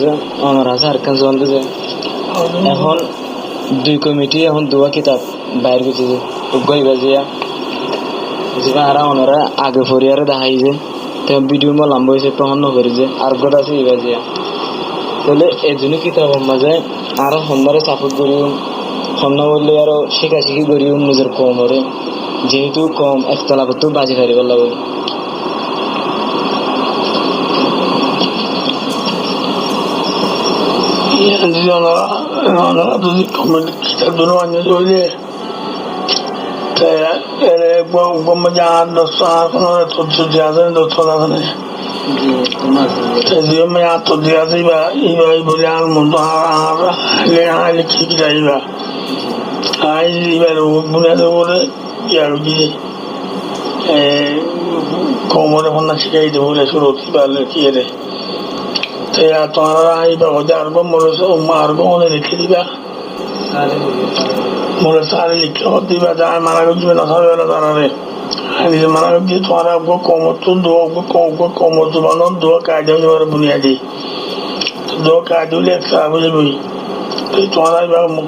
যে আমার আছে আর কাজ চলতেছে এখন দুই কমিটি এখন দুয়া কিতাব বাইর করছে যে উগ্গই বাজিয়া যেবা আর ওনারা আগে ফরিয়ারে দেখাই যে তো ভিডিও মো লম্বা হয়েছে তখন নকরি যে আর গোটা আছে এই বাজিয়া তাহলে এই জন্য কিতাবের মাঝে আরো সন্ধ্যারে সাপোর্ট করিও সন্ধ্যা বললে আরো শিখাশিখি করিও নিজের কমরে যেহেতু কম একতলা করতেও বাজি ফারিব লাগবে যদি কমেন্ট কিতাব দুনো আনে চলে যার দোস্ত আর কোনো তথ্য দেওয়া যায় তথ্য দেখা নেই তো দেওয়া যাইবা এইবার বলে আর মতো আর লিখি কি যাইবা আই এবার বুনিয়াদের বলে ইয়ার কি কোমরে ফোনা শিখাই দেবো বলে শুরু পারলে কি রে তোমার আইবা আর মারগো মনে লিখে দিবা মনে সারে লিখে দিবা যার মারা গেছে না সারে না তারারে নিজে মারা গেছে তোমার কোমর তো কোমর জুবানো দো কাজ বুনিয়াদি দো কাজ হলে একটা বুঝবি তোমার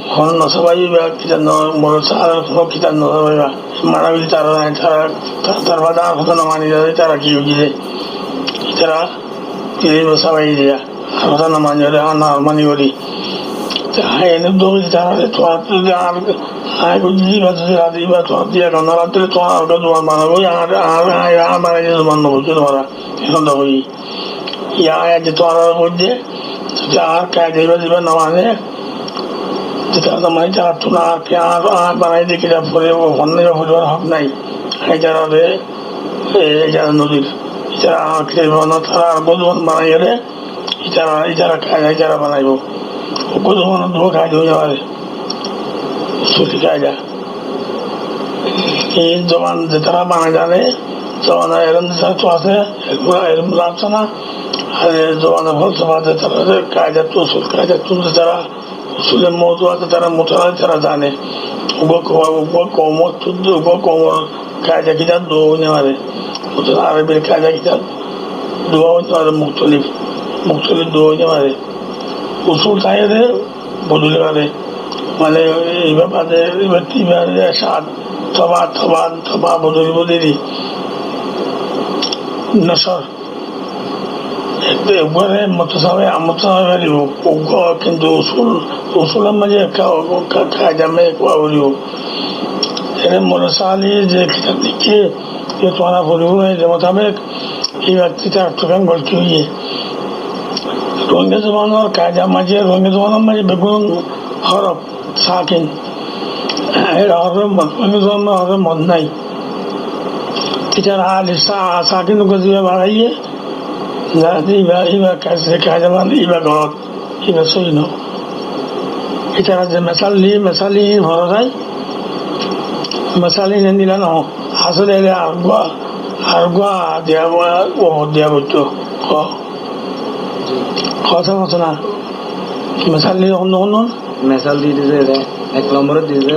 ফোন নসাবাইবা কিতাব মনে সারা কিতাব নসাবাইবা মারা গেছে তারা নাই তার বাদে আর কথা না মানি যাবে তারা কি হয়েছে তারা সবাই দিয়া কথা না মানি হলে আর না মানি করি এনে দৌড়ি তারা তোমার আর দিবা দিবা তোমার দিয়া গান রাত্রে তোমার তোমার বানাবো আর মারা গেছে তোমার নেবো তোমারা এখন দেখো ইয়া যে তোমার মধ্যে আর কাজ দিবা দিবা না মানে যেটা মানে যারা তোমার আর বানাই দেখে যা পরে অন্য হক নাই এই যারা নদীর তারা আর গদুয়ান বানাই গেলে ইজারা ইজারা বানাইব গদুয়ান ধোয়া কাজ হয়ে যাবে ছুটি কাজা এই জবান যে তারা বানাই জানে জবান এরম তো আছে এরম লাগছে না আর জবান ফলসফা যে তারা কাজা তুসুল কাজা তুলছে তারা উসুলের মতো আছে তারা মোতলা তারা জানে কোমর তুলতে কোমর কাজা কিতা দৌড় নেওয়ারে আরবের কাজা কিতা দোয়া হতে পারে মুক্তলিফ দোয়া হতে পারে উসুল তাইরে বদলে পারে মানে এই ব্যাপারে সাত থবা বদল বদলি নসর একবারে মতসাবে পারিব কিন্তু উসুলের মাঝে কাজা মেয়ে কোয়া বলিব এর মনসালি যে কিতাব লিখে তোমার বলিব যে মোতাবেক এই ব্যক্তিটা একটুখান গল্প হইয়ে রোহিঙ্গা জমানোর কাজা মাঝে রোহিঙ্গা জমানোর মাঝে বেগুন হরফ সাকিন রোহিঙ্গা জমানো হরফ মদ নাই এটার আল সাকিন গজিয়ে বাড়াইয়ে এইবার কাজা মানে এইবার ঘর এইবার সই ন এটারা যে মেসালি হর যায় মেসালি নিলা ন আসলে আরগুয়া দিয়া বলতো কথা মতো না মেসাল দিয়ে অন্য মেসাল দিয়ে দিয়েছে এক নম্বরে দিয়েছে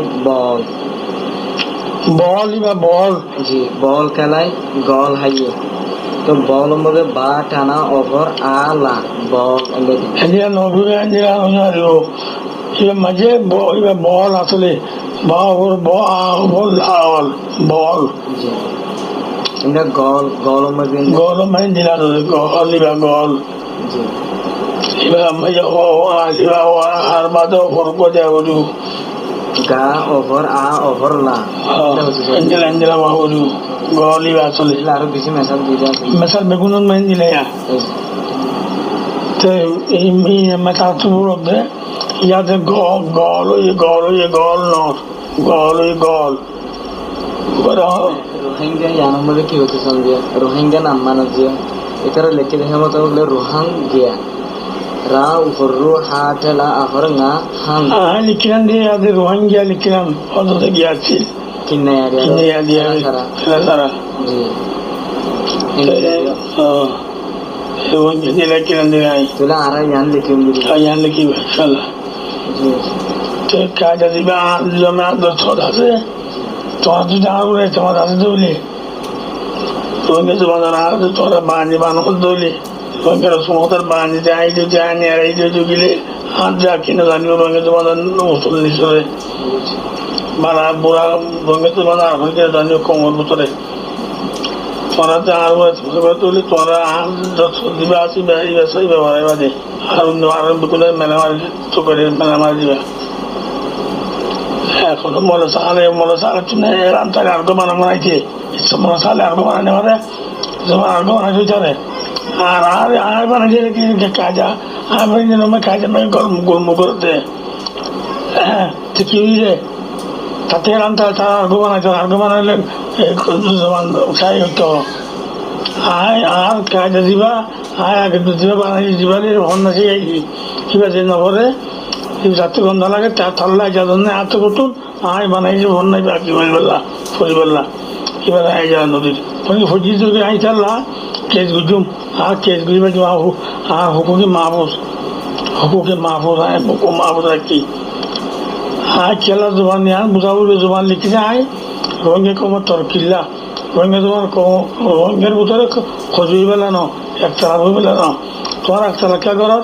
বল জি বল খেলায় গল হাইয়ে তো বল মধ্যে বা টানা অফর আলা বল মাঝে বল আসলে বল এটা গল মানে দিলা গল গল আর বাদে গা অফর আ অফর লা এঞ্জেলা বাহুরু গলি আসলে আরো বেশি মেসাল দিয়ে মেসাল বেগুন মানে দিলে তো এই মেসাল তো ইয়াতে গল রোহিঙ্গা ইয়ানোর মধ্যে কি হতে সন্ধ্যা রোহিঙ্গা নাম মানো যে এটারা লেখে দেখা মতো হলে রোহাং গিয়া রা উপর রু হা ঠেলা আফর না হাং লিখিলাম দিয়ে আদের রোহিঙ্গা লিখিলাম অত গিয়াছি কিনে দিয়া সারা রোহিঙ্গা লিখিলাম দিয়ে তুলে আর ইয়ান লিখিব ইনশাল্লাহ কাজ দিবা জমা দর্শক আছে তোমার তো জানা তোমার আছে দৌলি রোহিঙ্গা জমা জানা তোরা বানি বানো দৌলি রঙের সমতার বানি যাই যে জানি আর এই যে গিলে হাত যা কিনে জানিও রঙের তোমাদের উসুল নিচরে বাড়া বুড়া রঙের তোমাদের আর কিনে জানিও কোমর ভিতরে তোরা তো আর তুলি তোরা দিবে আসি ব্যবসায়ী ব্যবহার বাদে আর বিকুলে মেলা মারি চোখের মেলা মারি দিবে এখনো মনে সালে চুনে রান্তা আর্গ বানাইছে ইচ্ছা মনে সালে আর্গ বানানে পারে যেমন আর্গ বানাইছে চারে আর আর বানাইছে কি কাজা আর যেন কাজা নয় গরম করতে হ্যাঁ তো কি হয়েছে তাতে রান্তা তার আর্গ বানাইছে আর্গ বানাইলে খাই হতো আয় আর কাজে দিবা আয় আগে দিবা বানাই দিবারে হন্না শিখাইছি কিবা যে নগরে যাতে গন্ধ লাগে তার থাল্লা যা জন্য এত কতুন আয় বানাইছি হন্নাই বাকি হয়ে বললা ফরি বললা এবার আয় যা নদীর ফজি তোকে আই থাল্লা কেস গুজুম আর কেস গুজবে আর হুকুকে মাহফুজ আয় হুকুম মাহফুজ রাখি আয় খেলা জোবান নিয়ে বুঝা বলবে জোবান লিখে আয় রঙে কমর তোর কিল্লা রঙে তোমার রঙের ভিতরে খজুই বেলা ন একতলা বই বেলা ন তোমার একতলা কে করার